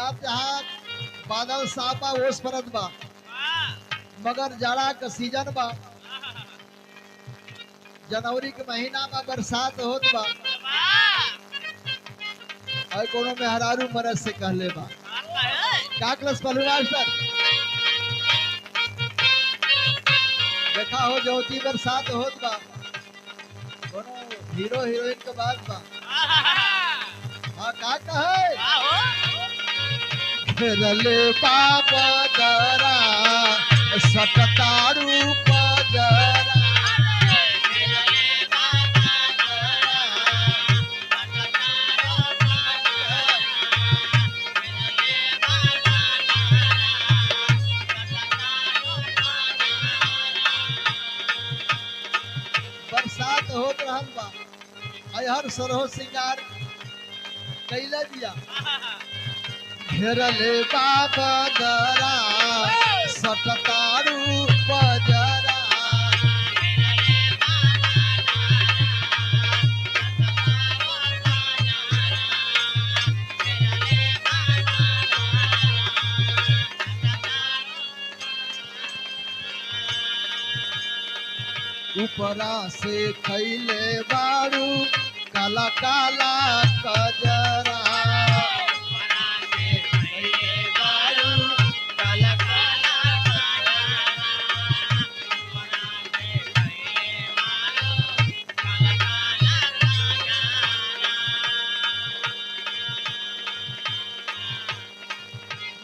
आप जहाँ बादल साफा ओस परत बा मगर जाड़ा का सीजन बा। जनवरी के महीना में बरसात होत बा और कोनो मेहरारू मरद से कहले बा का क्लास पढ़ू मास्टर देखा हो ज्योति बरसात होत बा कोनो हीरो हीरोइन के बात बा। हाँ का कहे घेरले बाप दरा सटतारू पजरा बरसात होत रहल बा हर सरहो सिंगार कैले दिया घेरले बाप दरा सटतारू पजरा ऊपरा से खैले बारू काला काला कजरा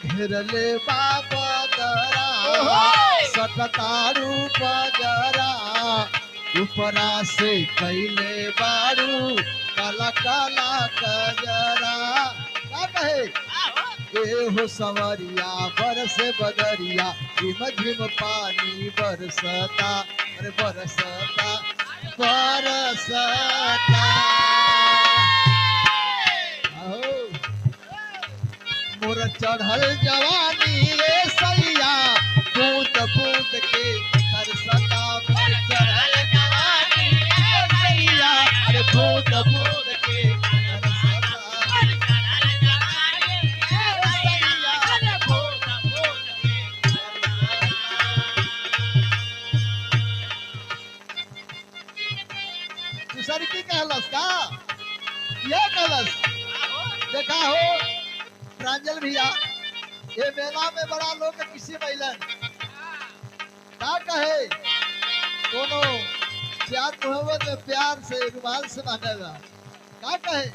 घेरले बाप दरा सटतारू पजरा ऊपरा से कैले बारू काला काला कजरा का कहे ए हो सवरिया बरसे बदरिया झिम झिम पानी बरसता अरे बरसता बरसता मोर चढ़ल जवानी रे सैया बूंद बूंद के तरसता मोर चढ़ल जवानी रे सैया अरे बूंद बूंद के तरसता मोर चढ़ल जवानी रे सैया अरे बूंद बूंद के तरसता। दूसरी की कहलस का ये कहलस देखा हो प्रांजल भैया ये मेला में बड़ा लोग किसी महिलन का कहे कोनो प्यार मोहब्बत में प्यार से रुमाल से मांगेगा का कहे